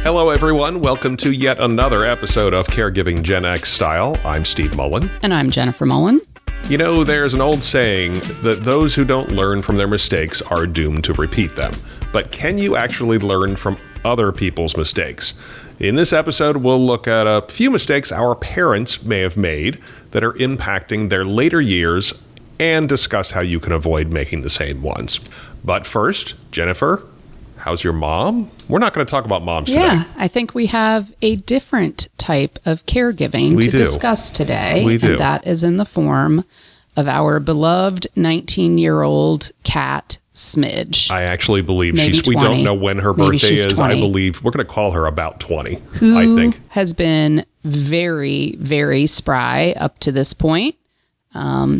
Hello, everyone. Welcome to yet another episode of Caregiving Gen X Style. I'm Steve Mullen. And I'm Jennifer Mullen. You know, there's an old saying that those who don't learn from their mistakes are doomed to repeat them. But can you actually learn from other people's mistakes? In this episode, we'll look at a few mistakes our parents may have made that are impacting their later years and discuss how you can avoid making the same ones. But first, Jennifer, how's your mom? We're not going to talk about moms today. Yeah, I think we have a different type of caregiving to discuss today. We do. And that is in the form of our beloved 19-year-old cat, Smidge. I actually believe Maybe we 20. don't know when her Maybe birthday she's is. 20. I believe we're going to call her about 20, Who I think. has been very, very spry up to this point.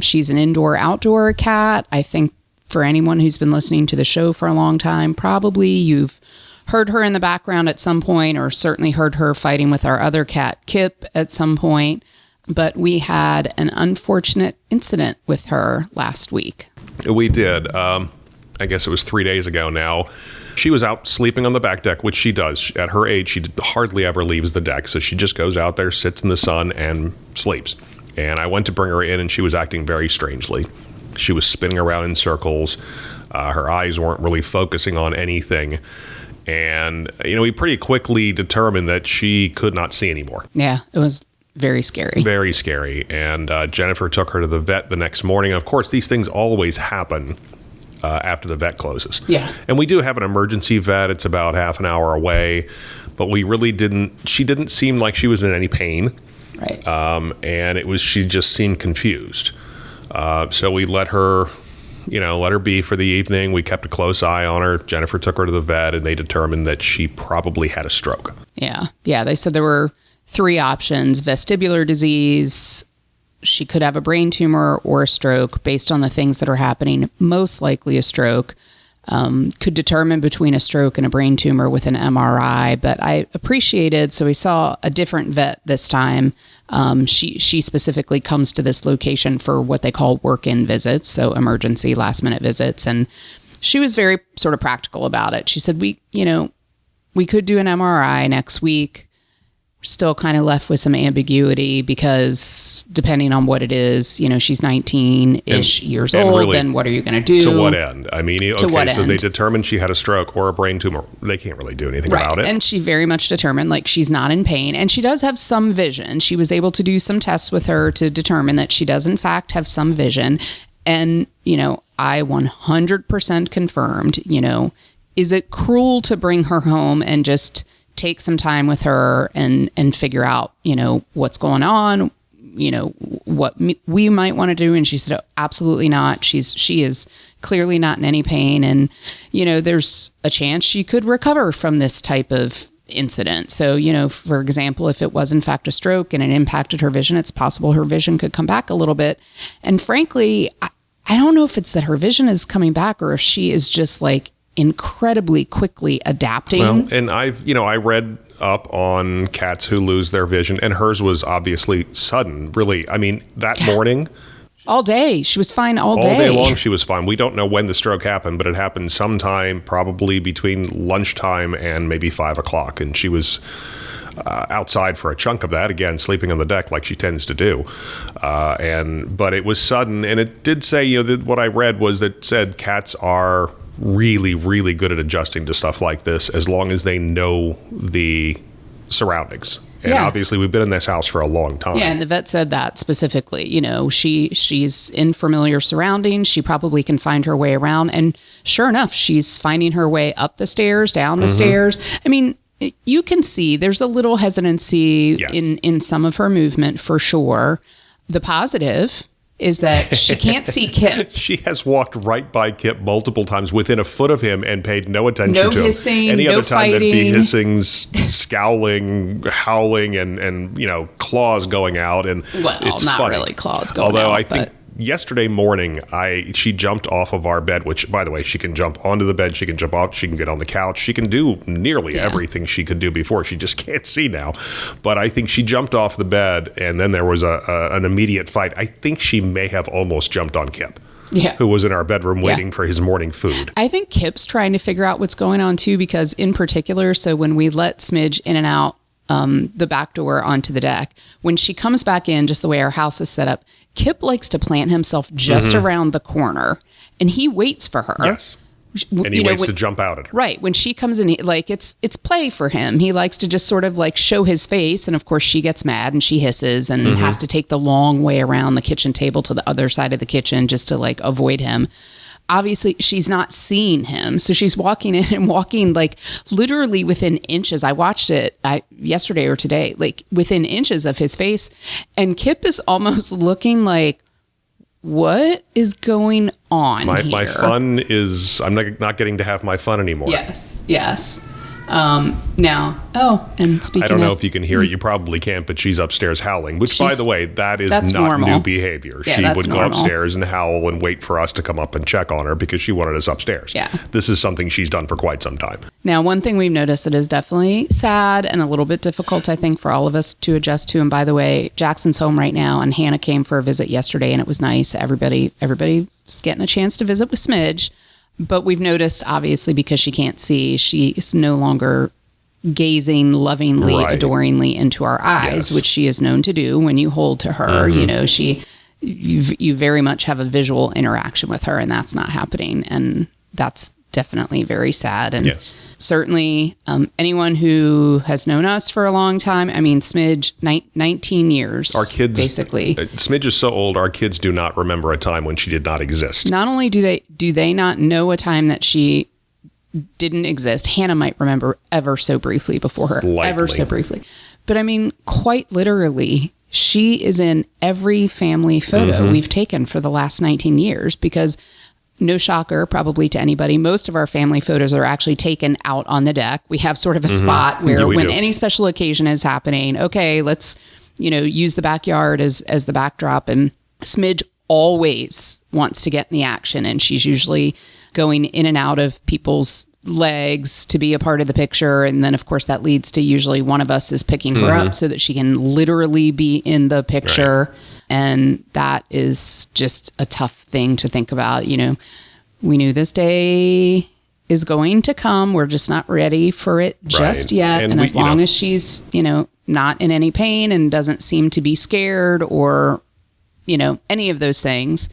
She's an indoor-outdoor cat. I think for anyone who's been listening to the show for a long time, probably you've heard her in the background at some point, or certainly heard her fighting with our other cat, Kip, at some point. But we had an unfortunate incident with her last week. We did. I guess it was 3 days ago now. She was out sleeping on the back deck, which she does. At her age, she hardly ever leaves the deck. So she just goes out there, sits in the sun, and sleeps. And I went to bring her in, and she was acting very strangely. She was spinning around in circles. Her eyes weren't really focusing on anything. And, you know, we pretty quickly determined that she could not see anymore. Yeah, it was very scary. Very scary. And Jennifer took her to the vet the next morning. Of course, these things always happen after the vet closes. Yeah. And we do have an emergency vet. It's about half an hour away. But we really she didn't seem like she was in any pain. Right. And she just seemed confused. So we let her be for the evening. We kept a close eye on her. Jennifer took her to the vet, and they determined that she probably had a stroke. Yeah. Yeah. They said there were 3 options: vestibular disease, she could have a brain tumor, or a stroke. Based on the things that are happening, most likely a stroke. Could determine between a stroke and a brain tumor with an MRI, but I appreciated, so we saw a different vet this time. She specifically comes to this location for what they call work-in visits, so emergency last-minute visits, and she was very sort of practical about it. She said, we could do an MRI next week. Still kind of left with some ambiguity because depending on what it is, she's 19-ish years old, really, then what are you going to do? To what end? I mean, okay, so they determined she had a stroke or a brain tumor. They can't really do anything about it. And she very much determined, she's not in pain. And she does have some vision. She was able to do some tests with her to determine that she does, in fact, have some vision. And, I 100% confirmed, is it cruel to bring her home and just take some time with her and figure out, what's going on, what we might want to do? And she said, oh, absolutely not. She is clearly not in any pain. And, there's a chance she could recover from this type of incident. So, for example, if it was in fact a stroke and it impacted her vision, it's possible her vision could come back a little bit. And frankly, I don't know if it's that her vision is coming back or if she is just incredibly quickly adapting. Well, and I read up on cats who lose their vision, and hers was obviously sudden, really. I mean, that morning, all day, she was fine all day. All day long, she was fine. We don't know when the stroke happened, but it happened sometime probably between lunchtime and maybe 5 o'clock. And she was outside for a chunk of that, again, sleeping on the deck like she tends to do. But it was sudden. And it did say, what I read was that said cats are really, really good at adjusting to stuff like this as long as they know the surroundings. And obviously we've been in this house for a long time. Yeah, and the vet said that specifically. She's in familiar surroundings. She probably can find her way around. And sure enough, she's finding her way up the stairs, down the stairs. I mean, you can see there's a little hesitancy in some of her movement for sure. The positive is that she can't see Kip. She has walked right by Kip multiple times within a foot of him and paid no attention to hissing, him. Any no other time fighting. there'd be hissing, scowling, howling, and claws going out. And it's not funny. Really claws going out. Although I think yesterday morning, she jumped off of our bed, which, by the way, she can jump onto the bed, she can jump off, she can get on the couch, she can do nearly everything she could do before. She just can't see now. But I think she jumped off the bed, and then there was an immediate fight. I think she may have almost jumped on Kip. who was in our bedroom waiting for his morning food. I think Kip's trying to figure out what's going on too, because in particular, so when we let Smidge in and out the back door onto the deck, when she comes back in, just the way our house is set up, Kip likes to plant himself just around the corner, and he waits for her. Yes. And he waits to jump out at her. Right. When she comes in, it's play for him. He likes to just sort of like show his face. And of course, she gets mad and she hisses and has to take the long way around the kitchen table to the other side of the kitchen just to like avoid him. Obviously, she's not seeing him. So she's walking in and walking like literally within inches. I watched it yesterday or today, like within inches of his face. And Kip is almost looking like, what is going on here? My fun is, I'm not getting to have my fun anymore. Yes. And speaking I don't know if you can hear it. You probably can't, but she's upstairs howling, which, by the way, that's not normal. new behavior. Yeah, she that's would go normal. upstairs and howl and wait for us to come up and check on her because she wanted us upstairs. Yeah. This is something she's done for quite some time. Now, one thing we've noticed that is definitely sad and a little bit difficult, I think, for all of us to adjust to. And by the way, Jackson's home right now, and Hannah came for a visit yesterday, and it was nice. Everybody's getting a chance to visit with Smidge. But we've noticed, obviously, because she can't see, she is no longer gazing lovingly, adoringly into our eyes, which she is known to do when you hold to her. You know, you very much have a visual interaction with her, and that's not happening. And that's definitely very sad. And certainly anyone who has known us for a long time, I mean, Smidge, 19 years. Our kids, basically. Smidge is so old, our kids do not remember a time when she did not exist. Not only do they not know a time that she didn't exist, Hannah might remember ever so briefly before her. Likely. Ever so briefly. But I mean, quite literally, she is in every family photo we've taken for the last 19 years because, no shocker probably to anybody, most of our family photos are actually taken out on the deck. We have sort of a spot where when any special occasion is happening, okay, let's, use the backyard as the backdrop. And Smidge always wants to get in the action, and she's usually going in and out of people's legs to be a part of the picture. And then, of course, that leads to usually one of us is picking her up so that she can literally be in the picture. Right. And that is just a tough thing to think about. We knew this day is going to come. We're just not ready for it just yet. And as long as she's, not in any pain and doesn't seem to be scared or, any of those things,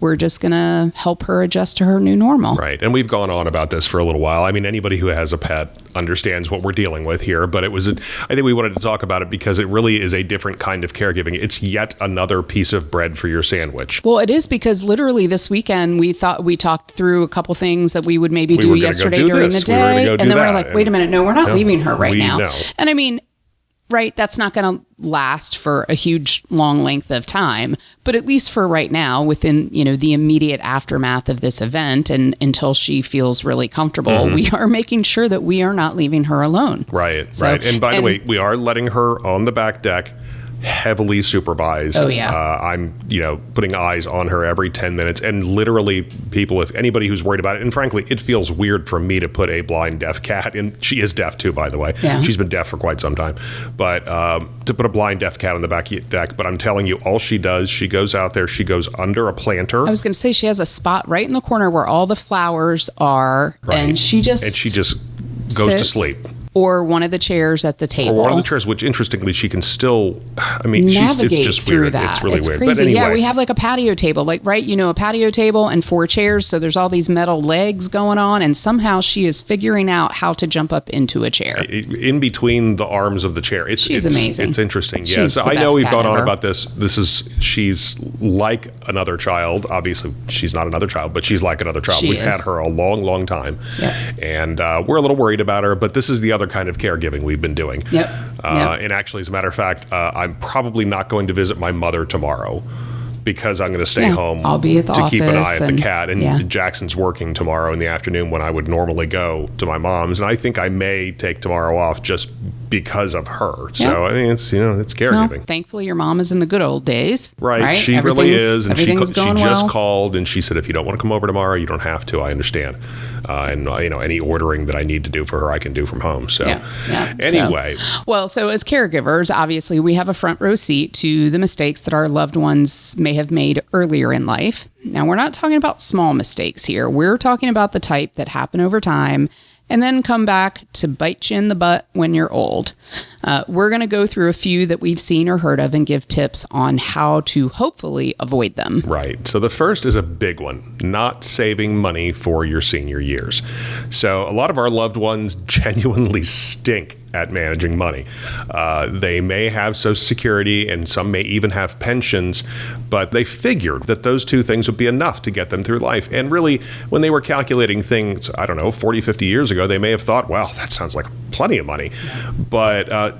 we're just going to help her adjust to her new normal. Right. And we've gone on about this for a little while. I mean, anybody who has a pet understands what we're dealing with here, but I think we wanted to talk about it because it really is a different kind of caregiving. It's yet another piece of bread for your sandwich. Well, it is, because literally this weekend we talked through a couple things that we would maybe do yesterday during the day. And then we're like, wait a minute, no, we're not leaving her right now. No. And I mean, right, that's not going to last for a huge long length of time, but at least for right now, within the immediate aftermath of this event, and until she feels really comfortable, we are making sure that we are not leaving her alone. Right. And by the way, we are letting her on the back deck, heavily supervised. Oh yeah. I'm putting eyes on her every 10 minutes, and literally, people, if anybody who's worried about it, and frankly it feels weird for me to put a blind deaf cat in. She is deaf too, by the way. She's been deaf for quite some time, but to put a blind deaf cat on the back deck. But I'm telling you, all she does, she goes out there, she goes under a planter. I was going to say, she has a spot right in the corner where all the flowers are, and she just goes to sleep. Or one of the chairs at the table. Or one of the chairs, which interestingly, she can still, it's just weird. That. It's really weird. Crazy. But anyway. Yeah, we have like a patio table, a patio table and 4 chairs. So there's all these metal legs going on. And somehow she is figuring out how to jump up into a chair. In between the arms of the chair. She's amazing. It's interesting. Yeah. So I know we've gone on about this. She's like another child. Obviously, she's not another child, but she's like another child. We've had her a long, long time. Yep. And we're a little worried about her, but this is the other kind of caregiving we've been doing. Yep. And actually, as a matter of fact, I'm probably not going to visit my mother tomorrow because I'm going to stay home. I'll be at the to office keep an eye at the cat. And Jackson's working tomorrow in the afternoon when I would normally go to my mom's. And I think I may take tomorrow off just because of her. So, I mean, it's caregiving. Well, thankfully, your mom is in the good old days. Right. She really is. And she just well. called and she said, if you don't want to come over tomorrow, you don't have to. I understand. And any ordering that I need to do for her, I can do from home. So anyway. So as caregivers, obviously, we have a front row seat to the mistakes that our loved ones may have made earlier in life. Now, we're not talking about small mistakes here. We're talking about the type that happen over time and then come back to bite you in the butt when you're old. We're going to go through a few that we've seen or heard of and give tips on how to hopefully avoid them. Right. So the first is a big one, not saving money for your senior years. So a lot of our loved ones genuinely stink at managing money. They may have Social Security and some may even have pensions, but they figured that those two things would be enough to get them through life. And really, when they were calculating things, 40, 50 years ago, they may have thought, well, that sounds like plenty of money. But,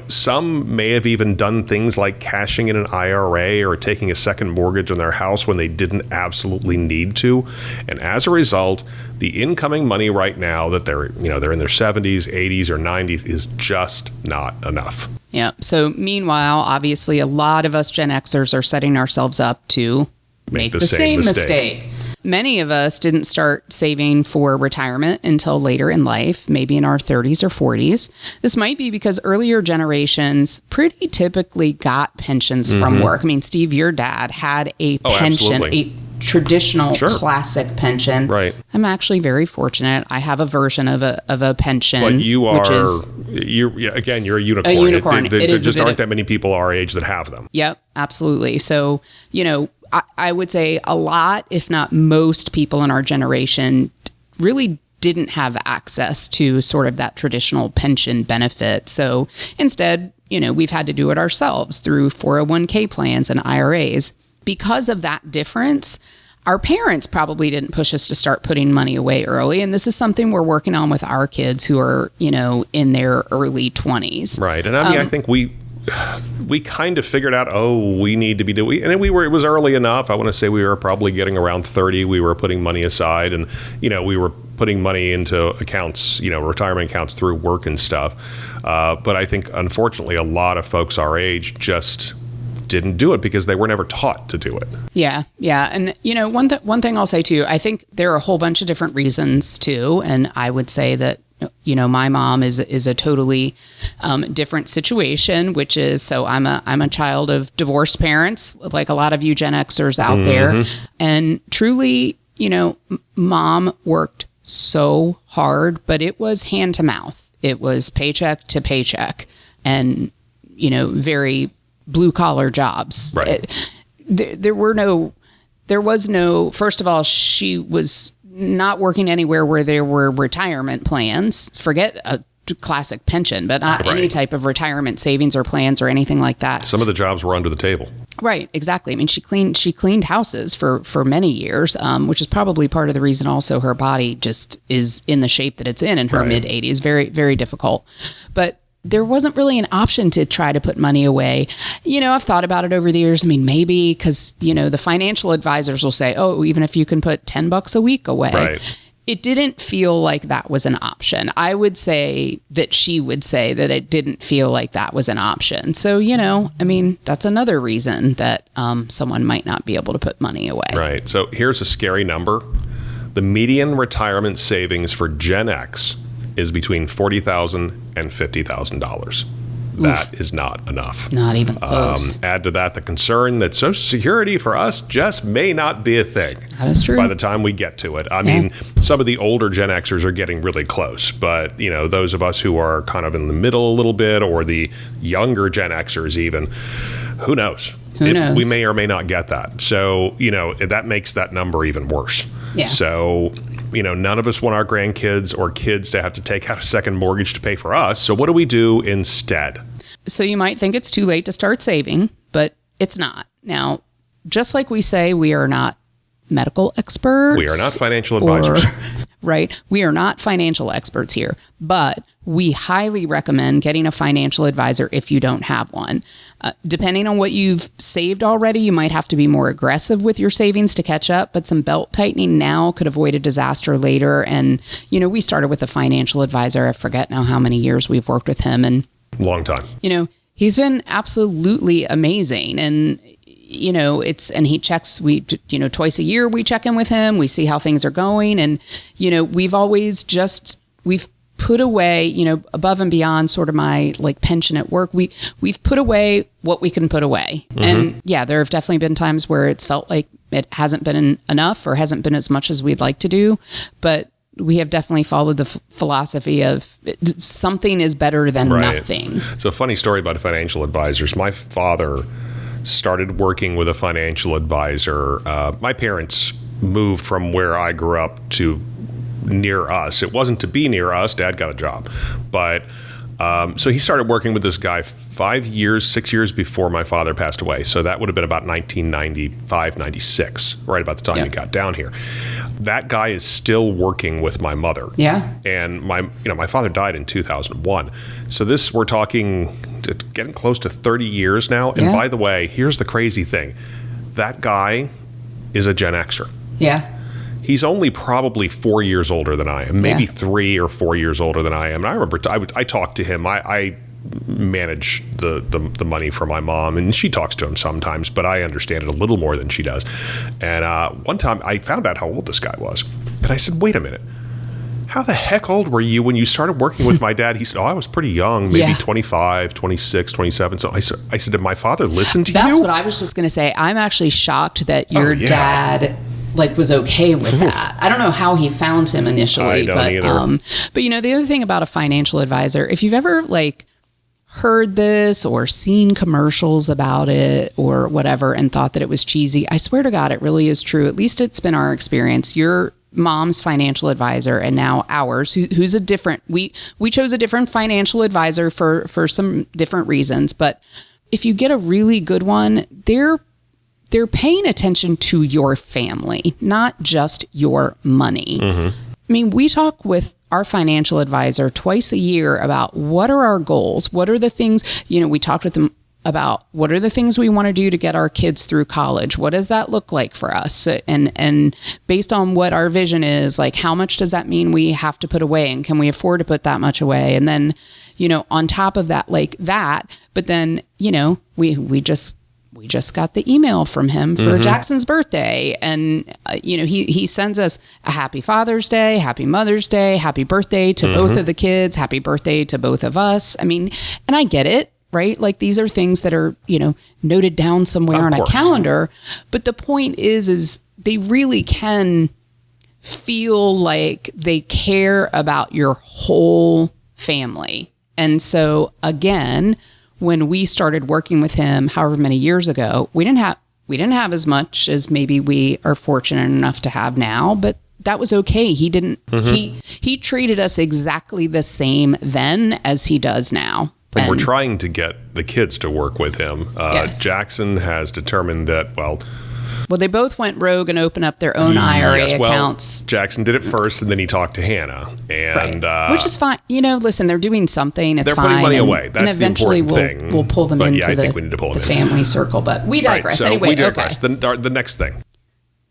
some may have even done things like cashing in an IRA or taking a second mortgage on their house when they didn't absolutely need to. And as a result, the incoming money right now that they're in their 70s, 80s, or 90s is just not enough. Yeah. So meanwhile, obviously, a lot of us Gen Xers are setting ourselves up to make the same mistake. Many of us didn't start saving for retirement until later in life, maybe in our 30s or 40s. This might be because earlier generations pretty typically got pensions from work. I mean, Steve, your dad had a pension, absolutely. a traditional classic pension. Right. I'm actually very fortunate. I have a version of a pension. But you're a unicorn. A unicorn. There just aren't that many people our age that have them. Yep, absolutely. So, I would say a lot, if not most people in our generation really didn't have access to sort of that traditional pension benefit. So instead, we've had to do it ourselves through 401k plans and IRAs. Because of that difference, our parents probably didn't push us to start putting money away early. And this is something we're working on with our kids who are, in their early 20s. Right. And I think we kind of figured out, we need to be doing, and it was early enough. I want to say we were probably getting around 30. We were putting money aside and, we were putting money into accounts, retirement accounts through work and stuff. But I think, unfortunately, a lot of folks our age just didn't do it because they were never taught to do it. Yeah. And, one thing I'll say too, I think there are a whole bunch of different reasons too. And I would say that, my mom is a totally different situation, which is, so I'm a child of divorced parents, like a lot of you Gen Xers out there. And truly, mom worked so hard, but it was hand to mouth. It was paycheck to paycheck and, very blue collar jobs. Right. There was no, first of all, she was not working anywhere where there were retirement plans. Forget a classic pension, but not any type of retirement savings or plans or anything like that. Some of the jobs were under the table. Right, exactly. I mean, she cleaned houses for many years, which is probably part of the reason also her body just is in the shape that it's in her mid 80s. Very, very difficult. But there wasn't really an option to try to put money away. I've thought about it over the years. I mean, maybe because, the financial advisors will say, even if you can put $10 a week away. Right. It didn't feel like that was an option. I would say that she would say that it didn't feel like that was an option. So, that's another reason that someone might not be able to put money away. Right. So here's a scary number. The median retirement savings for Gen X is between $40,000 and $50,000. That is not enough. Not even close. Add to that the concern that Social Security for us just may not be a thing. That is true. By the time we get to it. I mean, some of the older Gen Xers are getting really close, but those of us who are kind of in the middle a little bit, or the younger Gen Xers even, who knows? Who knows? We may or may not get that. So, that makes that number even worse. Yeah. So, none of us want our grandkids or kids to have to take out a second mortgage to pay for us. So what do we do instead? So you might think it's too late to start saving, but it's not. Now, just like we say, we are not medical experts. We are not financial advisors. Right. We are not financial experts here, but we highly recommend getting a financial advisor if you don't have one. Depending on what you've saved already, you might have to be more aggressive with your savings to catch up, but some belt tightening now could avoid a disaster later. And, we started with a financial advisor. I forget now how many years we've worked with him, and Long time. He's been absolutely amazing. And, and he checks, twice a year we check in with him. We see how things are going. And, we've put away, above and beyond sort of my like pension at work, we've put away what we can put away. Mm-hmm. And yeah, there have definitely been times where it's felt like it hasn't been enough or hasn't been as much as we'd like to do. But we have definitely followed the philosophy of something is better than nothing. So a funny story about financial advisors. My father started working with a financial advisor. My parents moved from where I grew up to near us. It wasn't to be near us. Dad got a job. But so he started working with this guy 6 years before my father passed away. So that would have been about 1995, 96, right about the time he got down here. That guy is still working with my mother. Yeah. And my father died in 2001. So we're talking getting close to 30 years now. And by the way, here's the crazy thing. That guy is a Gen Xer. Yeah. He's only probably 4 years older than I am, maybe 3 or 4 years older than I am. And I remember I talked to him. I manage the money for my mom, and she talks to him sometimes, but I understand it a little more than she does. And one time I found out how old this guy was. And I said, wait a minute. How the heck old were you when you started working with my dad? He said, I was pretty young, maybe 25, 26, 27. So I said, did my father listen to you? That's what I was just going to say. I'm actually shocked that your dad was okay with that. I don't know how he found him initially. I don't either. But the other thing about a financial advisor, if you've ever heard this or seen commercials about it or whatever and thought that it was cheesy, I swear to God, it really is true. At least it's been our experience. Your mom's financial advisor and now ours, who's a different, we chose a different financial advisor for some different reasons. But if you get a really good one, they're paying attention to your family, not just your money. Mm-hmm. I mean, we talk with our financial advisor twice a year about what are our goals? What are the things, we talked with them about what are the things we want to do to get our kids through college? What does that look like for us? And based on what our vision is, how much does that mean we have to put away? And can we afford to put that much away? And then, on top of that, but then, we just got the email from him for Jackson's birthday. And, he sends us a happy Father's Day, happy Mother's Day, happy birthday to both of the kids, happy birthday to both of us. I mean, and I get it, right? These are things that are, noted down somewhere on a calendar. But the point is they really can feel like they care about your whole family. And so again, when we started working with him, however many years ago, we didn't have as much as maybe we are fortunate enough to have now, but that was okay. He didn't, he treated us exactly the same then as he does now. And we're trying to get the kids to work with him. Yes. Jackson has determined that, well, they both went rogue and opened up their own IRA accounts. Jackson did it first, and then he talked to Hannah, and which is fine. Listen, they're doing something. It's they're fine. They're putting money away. That's the important thing. We'll pull them into I think we need to pull them the family circle. But we digress. Right, so anyway, we digress. The next thing.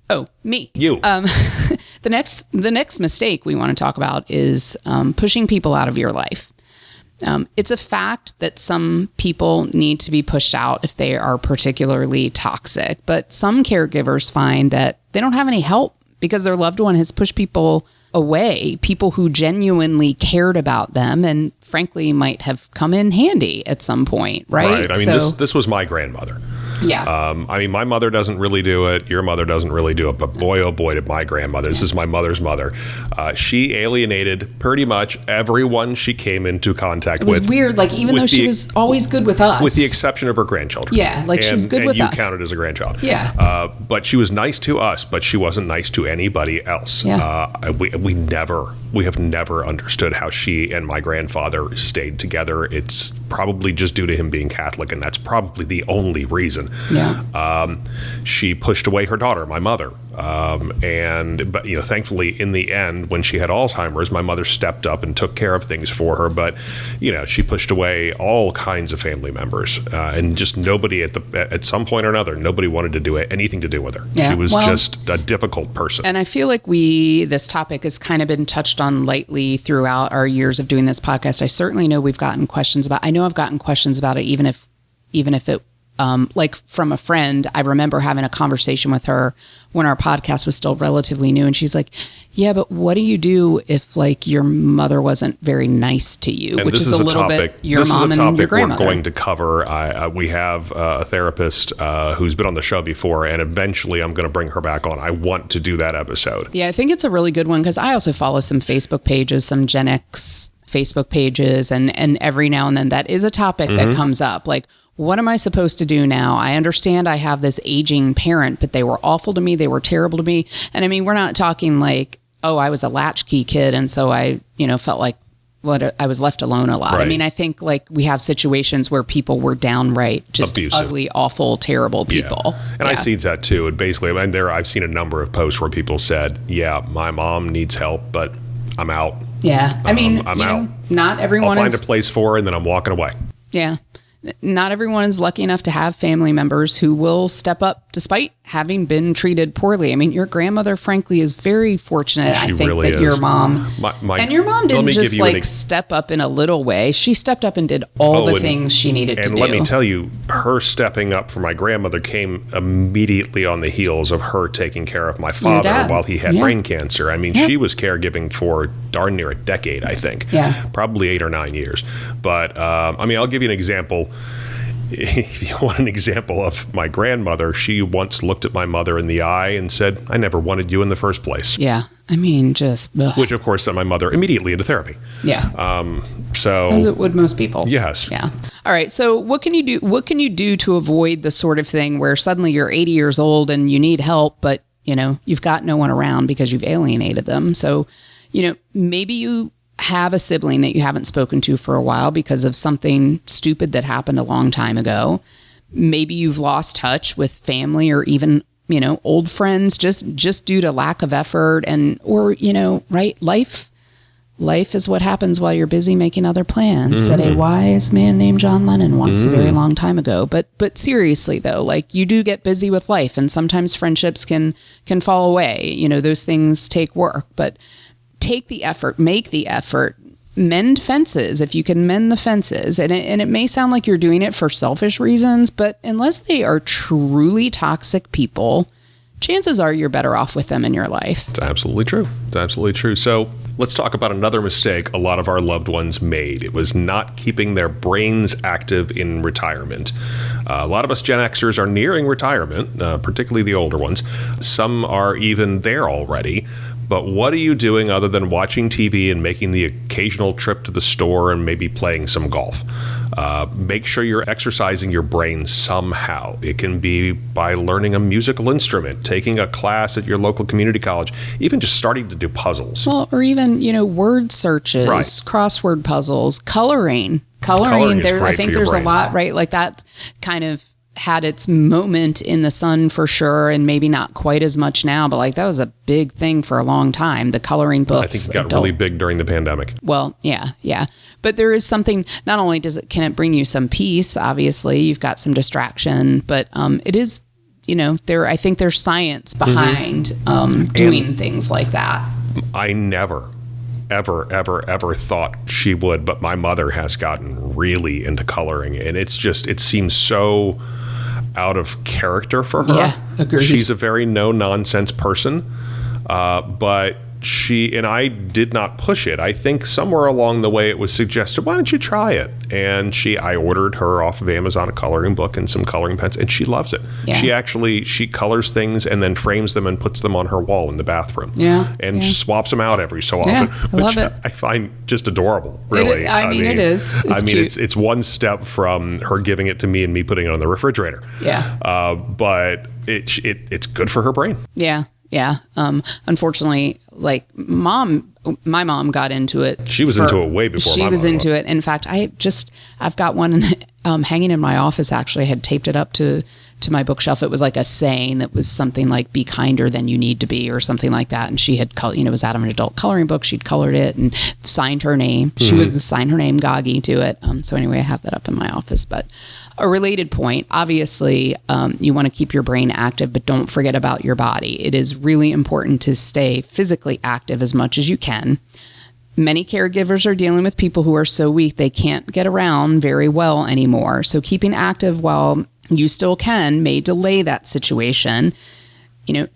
Oh, me. You. The next mistake we want to talk about is pushing people out of your life. It's a fact that some people need to be pushed out if they are particularly toxic, but some caregivers find that they don't have any help because their loved one has pushed people away, people who genuinely cared about them and frankly might have come in handy at some point, right? I mean, this was my grandmother. Yeah. My mother doesn't really do it. Your mother doesn't really do it. But boy, oh boy, did my grandmother. This is my mother's mother. She alienated pretty much everyone she came into contact with. It was weird. Even though she was always good with us. With the exception of her grandchildren. Yeah. She was good with us. And you counted as a grandchild. Yeah. But she was nice to us, but she wasn't nice to anybody else. Yeah. We have never understood how she and my grandfather stayed together. It's probably just due to him being Catholic, and that's probably the only reason. Yeah. She pushed away her daughter, my mother. But thankfully, in the end, when she had Alzheimer's, my mother stepped up and took care of things for her. But she pushed away all kinds of family members, and just nobody at some point or another, nobody wanted to do anything to do with her. Yeah, she was just a difficult person. And I feel like this topic has kind of been touched on lightly throughout our years of doing this podcast. I certainly know I've gotten questions about it, even if it like from a friend. I remember having a conversation with her when our podcast was still relatively new, and she's like, yeah, but what do you do if like your mother wasn't very nice to you? And which is a little bit your mom and your grandmother. We're going to cover. We have a therapist who's been on the show before, and eventually I'm going to bring her back on. I want to do that episode. Yeah, I think it's a really good one because I also follow some Facebook pages, some Gen X Facebook pages, and every now and then that is a topic that comes up. Like, what am I supposed to do now? I understand I have this aging parent, but they were awful to me. They were terrible to me. And I mean, we're not talking like, oh, I was a latchkey kid, and so I, felt like I was left alone a lot. Right. I mean, I think like we have situations where people were downright just abusive, ugly, awful, terrible people. Yeah. And I see that too. And basically, I've seen a number of posts where people said, yeah, my mom needs help, but I'm out. Yeah. I mean, I'm out. Not everyone I'll find a place for her, and then I'm walking away. Yeah. Not everyone is lucky enough to have family members who will step up despite having been treated poorly. I mean, your grandmother, frankly, is very fortunate. She I think really that is. Your mom, and your mom didn't just like step up in a little way. She stepped up and did all the things she needed to do. And let me tell you, her stepping up for my grandmother came immediately on the heels of her taking care of my father while he had brain cancer. I mean, she was caregiving for darn near a decade, I think. Yeah. Probably 8 or 9 years. But, I'll give you an example. If you want an example of my grandmother, she once looked at my mother in the eye and said, I never wanted you in the first place. Yeah. I mean, just... Ugh. Which, of course, sent my mother immediately into therapy. Yeah. As it would most people. Yes. Yeah. All right. So what can you do? What can you do to avoid the sort of thing where suddenly you're 80 years old and you need help, but, you've got no one around because you've alienated them. So, maybe you have a sibling that you haven't spoken to for a while because of something stupid that happened a long time ago. Maybe you've lost touch with family or even, old friends just due to lack of effort or right? Life is what happens while you're busy making other plans, said a wise man named John Lennon once a very long time ago. But seriously though, like you do get busy with life, and sometimes friendships can fall away. Those things take work, but take the effort, make the effort, mend fences if you can mend the fences. And it may sound like you're doing it for selfish reasons, but unless they are truly toxic people, chances are you're better off with them in your life. It's absolutely true. It's absolutely true. So let's talk about another mistake a lot of our loved ones made. It was not keeping their brains active in retirement. A lot of us Gen Xers are nearing retirement, particularly the older ones. Some are even there already. But what are you doing other than watching TV and making the occasional trip to the store and maybe playing some golf? Make sure you're exercising your brain somehow. It can be by learning a musical instrument, taking a class at your local community college, even just starting to do puzzles. Well, or even, word searches, crossword puzzles, coloring. Coloring is great I think for your there's brain. A lot, right? Like that kind of had its moment in the sun for sure, and maybe not quite as much now, but like that was a big thing for a long time. The coloring books. I think it got really big during the pandemic. Well, yeah. But there is something, not only can it bring you some peace, obviously, you've got some distraction, but it is, I think there's science behind doing things like that. I never, ever thought she would, but my mother has gotten really into coloring, and it seems so out of character for her. Yeah, agreed. She's a very no-nonsense person, but she and I did not push it. I think somewhere along the way it was suggested, why don't you try it? And I ordered her off of Amazon a coloring book and some coloring pens, and she loves it. Yeah. She colors things and then frames them and puts them on her wall in the bathroom. Yeah. And swaps them out every so often, which I find just adorable, really. It is. It's cute. It's one step from her giving it to me and me putting it on the refrigerator. Yeah. But it's good for her brain. Yeah. Yeah. Unfortunately, like my mom got into it. She was into it way before she was into it. In fact, I've got one hanging in my office. Actually, I had taped it up to to my bookshelf. It was like a saying that was something like, be kinder than you need to be, or something like that. And she had, it was out of an adult coloring book. She'd colored it and signed her name. She would sign her name, Goggy, to it. So anyway, I have that up in my office. But a related point, obviously, you want to keep your brain active, but don't forget about your body. It is really important to stay physically active as much as you can. Many caregivers are dealing with people who are so weak they can't get around very well anymore. So keeping active while you still can may delay that situation.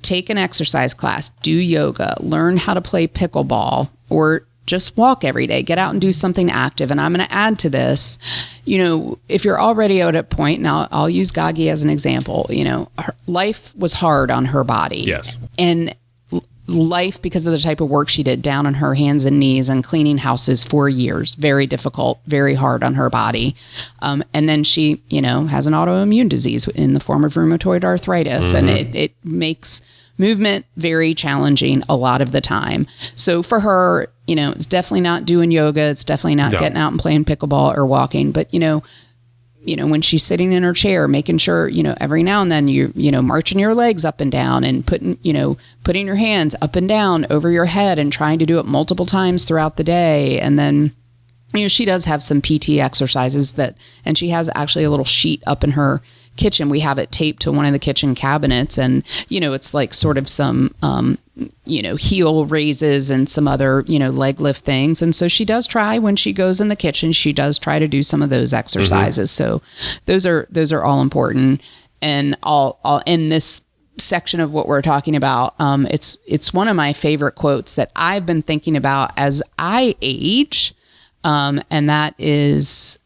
Take an exercise class, do yoga, learn how to play pickleball, or just walk every day. Get out and do something active. And I'm going to add to this, if you're already at a point, now I'll use Gagi as an example, her life was hard on her body. Yes. And life, because of the type of work she did, down on her hands and knees and cleaning houses for years, very difficult, very hard on her body. And then she, has an autoimmune disease in the form of rheumatoid arthritis, and it makes movement very challenging a lot of the time. So for her, it's definitely not doing yoga. It's definitely not getting out and playing pickleball or walking. But, when she's sitting in her chair, making sure, every now and then you marching your legs up and down and putting your hands up and down over your head and trying to do it multiple times throughout the day. And then, she does have some PT exercises and she has actually a little sheet up in her kitchen. We have it taped to one of the kitchen cabinets, and it's like sort of some heel raises and some other leg lift things. And so she does try, when she goes in the kitchen, she does try to do some of those exercises. So those are all important. And I'll end this section of what we're talking about. It's one of my favorite quotes that I've been thinking about as I age, and that is,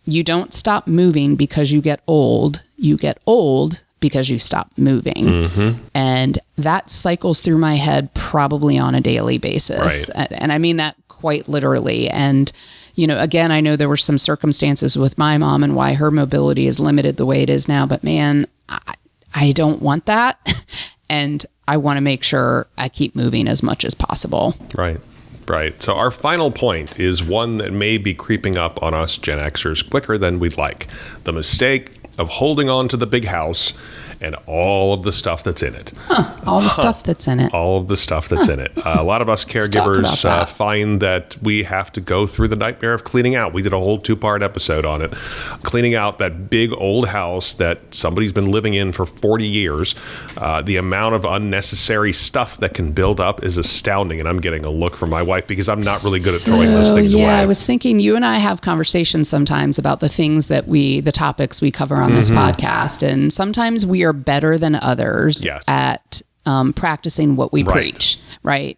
you don't stop moving because you get old. You get old because you stop moving. And that cycles through my head probably on a daily basis. Right. And I mean that quite literally. And, again, I know there were some circumstances with my mom and why her mobility is limited the way it is now, but man, I don't want that. And I want to make sure I keep moving as much as possible. Right. Right. So our final point is one that may be creeping up on us Gen Xers quicker than we'd like. The mistake of holding on to the big house and all of the stuff that's in it. All the stuff that's in it. All of the stuff that's in it. A lot of us caregivers find that we have to go through the nightmare of cleaning out. We did a whole 2-part episode on it. Cleaning out that big old house that somebody's been living in for 40 years. The amount of unnecessary stuff that can build up is astounding. And I'm getting a look from my wife because I'm not really good at throwing those things away. I was thinking you and I have conversations sometimes about the things that the topics we cover on this podcast. And sometimes we are better than others at practicing what we preach, right?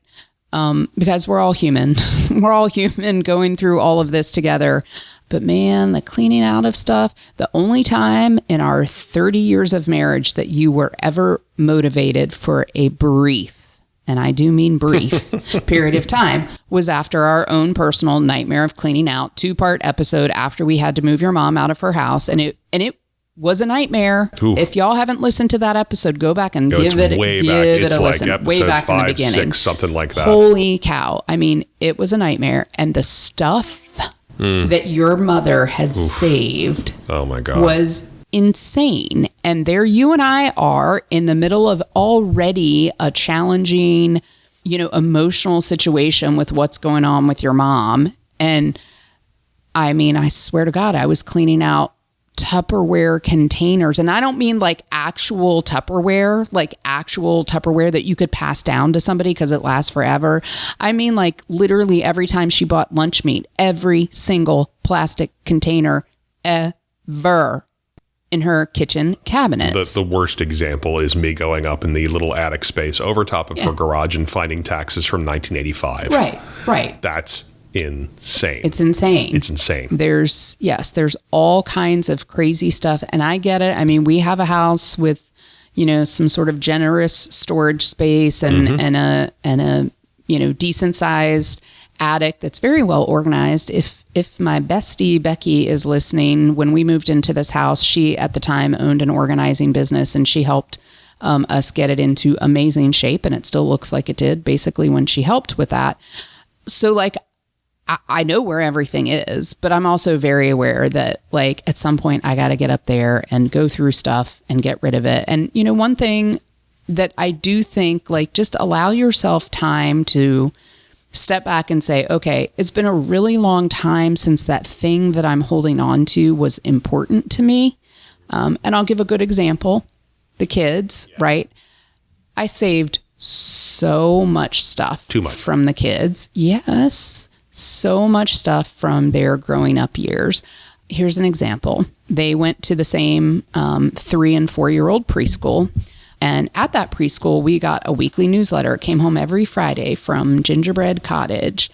Because we're all human. We're all human going through all of this together. But man, the cleaning out of stuff, the only time in our 30 years of marriage that you were ever motivated for a brief, and I do mean brief, period of time, was after our own personal nightmare of cleaning out, 2-part episode after we had to move your mom out of her house. And it was a nightmare. Oof. If y'all haven't listened to that episode, go back and give it a listen. Way back in the beginning. 6, something like that. Holy cow. I mean, it was a nightmare. And the stuff that your mother had saved, oh my God, was insane. And there you and I are in the middle of already a challenging, emotional situation with what's going on with your mom. And I mean, I swear to God, I was cleaning out Tupperware containers. And I don't mean like actual Tupperware that you could pass down to somebody because it lasts forever. I mean like literally every time she bought lunch meat, every single plastic container ever in her kitchen cabinets. The worst example is me going up in the little attic space over top of her garage and finding taxes from 1985. Right. That's insane. It's insane. There's all kinds of crazy stuff. And I get it. I mean, we have a house with, some sort of generous storage space and a decent sized attic that's very well organized. If my bestie Becky is listening, when we moved into this house, she at the time owned an organizing business and she helped us get it into amazing shape. And it still looks like it did basically when she helped with that. So like, I know where everything is, but I'm also very aware that like at some point I got to get up there and go through stuff and get rid of it. And, you know, one thing that I do think, like, just allow yourself time to step back and say, okay, it's been a really long time since that thing that I'm holding on to was important to me. And I'll give a good example. The kids, right? I saved so much stuff from the kids. Yes. So much stuff from their growing up years. Here's an example. They went to the same 3 and 4-year-old preschool. And at that preschool, we got a weekly newsletter. It came home every Friday from Gingerbread Cottage.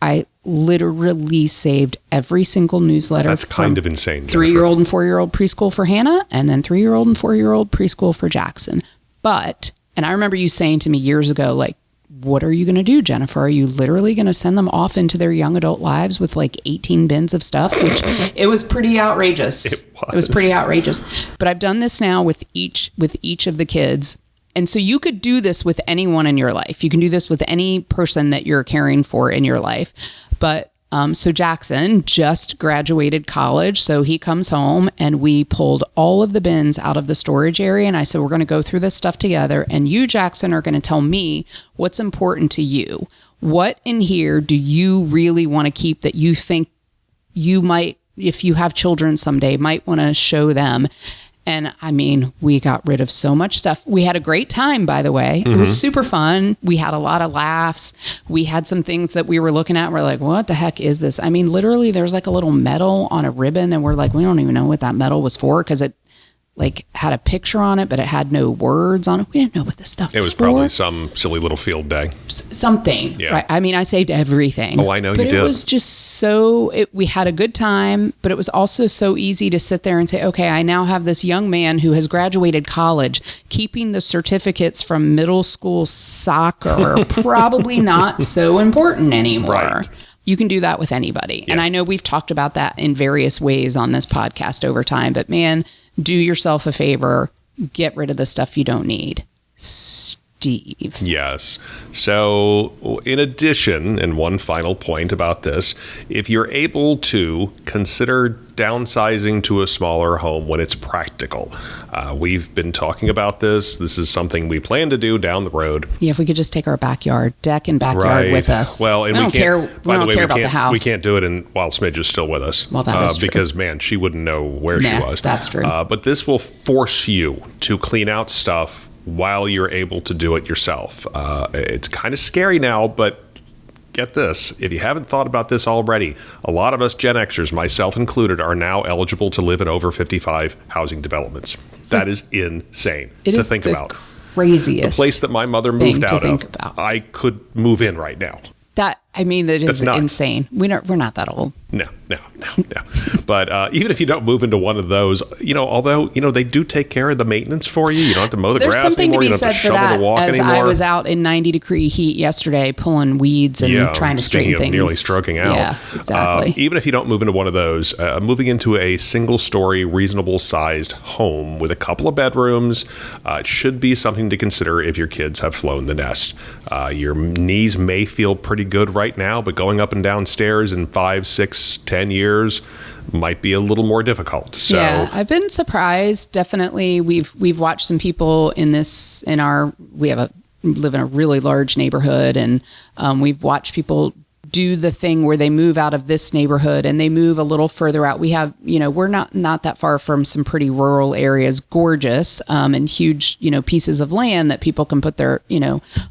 I literally saved every single newsletter. That's kind of insane. 3-year-old and 4-year-old preschool for Hannah, and then 3-year-old and 4-year-old preschool for Jackson. But, and I remember you saying to me years ago, like, what are you going to do, Jennifer? Are you literally going to send them off into their young adult lives with like 18 bins of stuff? Which it was pretty outrageous. It was pretty outrageous. But I've done this now with each of the kids. And so you could do this with anyone in your life. You can do this with any person that you're caring for in your life. But so Jackson just graduated college. So he comes home and we pulled all of the bins out of the storage area. And I said, we're going to go through this stuff together. And you, Jackson, are going to tell me what's important to you. What in here do you really want to keep that you think you might, if you have children someday, might want to show them? And I mean, we got rid of so much stuff. We had a great time, by the way. It was super fun. We had a lot of laughs. We had some things that we were looking at. We're like, what the heck is this? I mean, literally, there's like a little medal on a ribbon. And we're like, we don't even know what that medal was for because it like had a picture on it, but it had no words on it. We didn't know what this stuff was for. It was probably some silly little field day. Something, yeah. Right? I mean, I saved everything. Oh, I know you did. But it was just so, we had a good time, but it was also so easy to sit there and say, okay, I now have this young man who has graduated college, keeping the certificates from middle school soccer, probably not so important anymore. Right. You can do that with anybody. Yeah. And I know we've talked about that in various ways on this podcast over time, but man, do yourself a favor, get rid of the stuff you don't need. Steve. Yes. So in addition, and one final point about this, if you're able to consider downsizing to a smaller home when it's practical. We've been talking about this. This is something we plan to do down the road. Yeah, if we could just take our deck and backyard with us. Well, and we don't care about the house. We can't do it while Smidge is still with us. Well, that is true. Because, man, she wouldn't know where she was. That's true. But this will force you to clean out stuff while you're able to do it yourself. It's kind of scary now, but get this. If you haven't thought about this already, a lot of us Gen Xers, myself included, are now eligible to live in over 55 housing developments. That is insane to think about. Craziest. The place that my mother moved out of, I could move in right now. That is insane. We're not that old. No. But even if you don't move into one of those, although, they do take care of the maintenance for you. You don't have to mow the grass anymore. You don't have to shovel the walk anymore. I was out in 90-degree heat yesterday pulling weeds and trying to straighten things. Nearly stroking out. Yeah, exactly. Even if you don't move into one of those, moving into a single-story, reasonable-sized home with a couple of bedrooms should be something to consider if your kids have flown the nest. Your knees may feel pretty good right now, but going up and down stairs in 5, 6, 10 years might be a little more difficult. So yeah, I've been surprised. Definitely, we've watched some people we live in a really large neighborhood, and we've watched people do the thing where they move out of this neighborhood and they move a little further out. We have, we're not that far from some pretty rural areas, gorgeous, and huge, pieces of land that people can put their,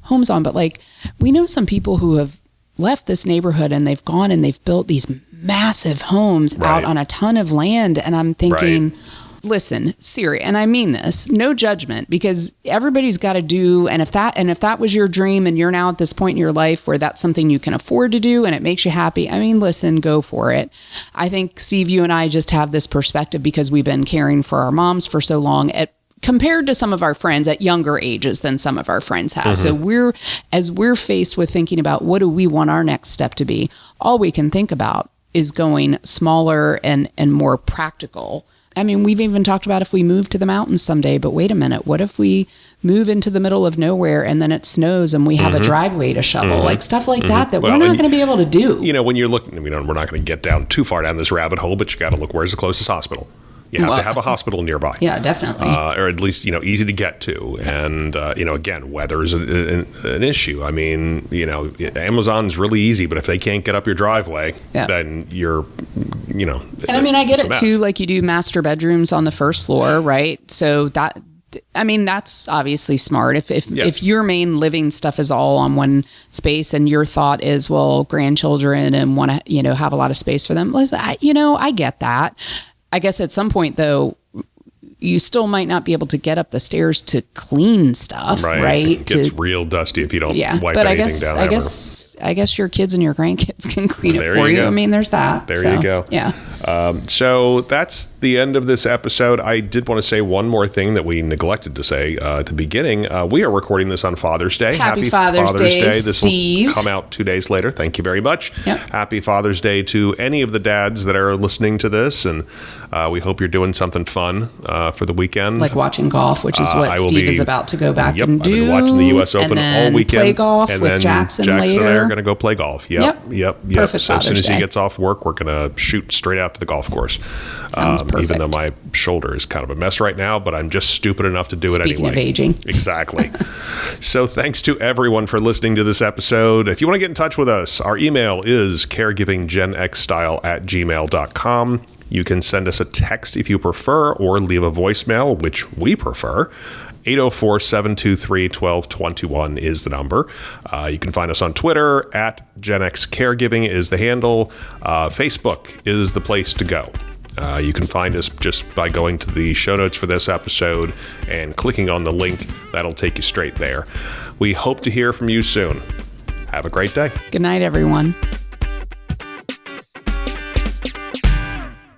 homes on. But like, we know some people who have left this neighborhood and they've gone and they've built these massive homes out on a ton of land. And I'm thinking, listen, Siri, and I mean this, no judgment, because everybody's got to do. And if that was your dream and you're now at this point in your life where that's something you can afford to do and it makes you happy, I mean, listen, go for it. I think, Steve, you and I just have this perspective because we've been caring for our moms for so long compared to some of our friends at younger ages than some of our friends have. So as we're faced with thinking about what do we want our next step to be, all we can think about is going smaller and more practical I mean, we've even talked about if we move to the mountains someday, but wait a minute, what if we move into the middle of nowhere and then it snows and we have a driveway to shovel, like stuff like that we're not going to be able to do. You know, when you're looking, we're not going to get down too far down this rabbit hole, but you got to look, where's the closest hospital? You have to have a hospital nearby. Yeah, definitely. Or at least, easy to get to. And, again, weather is an issue. I mean, Amazon's really easy, but if they can't get up your driveway, then you're, And I mean, I get it too, like you do master bedrooms on the first floor, right? So that's obviously smart. If your main living stuff is all on one space and your thought is, well, grandchildren and want to, have a lot of space for them, I get that. I guess at some point, though, you still might not be able to get up the stairs to clean stuff, right? It gets real dusty if you don't wipe anything down. I guess your kids and your grandkids can clean it for you. I mean, there's that. There you go. Yeah. So that's the end of this episode. I did want to say one more thing that we neglected to say at the beginning. We are recording this on Father's Day. Happy Father's Day, This Steve. will come out 2 days later. Thank you very much. Yep. Happy Father's Day to any of the dads that are listening to this. And we hope you're doing something fun for the weekend. Like watching golf, which is what Steve is about to go back and do. I've been watching the U.S. Open all weekend. Play golf with Jackson later. And I are going to go play golf. Yep. Perfect. So as soon as he gets off work, we're going to shoot straight out to the golf course. Even though my shoulder is kind of a mess right now, but I'm just stupid enough to do it anyway. Speaking of aging. Exactly. So thanks to everyone for listening to this episode. If you want to get in touch with us, our email is caregivinggenxstyle@gmail.com. You can send us a text if you prefer, or leave a voicemail, which we prefer. 804-723-1221 is the number. You can find us on Twitter at GenXCaregiving is the handle. Facebook is the place to go. You can find us just by going to the show notes for this episode and clicking on the link. That'll take you straight there. We hope to hear from you soon. Have a great day. Good night, everyone.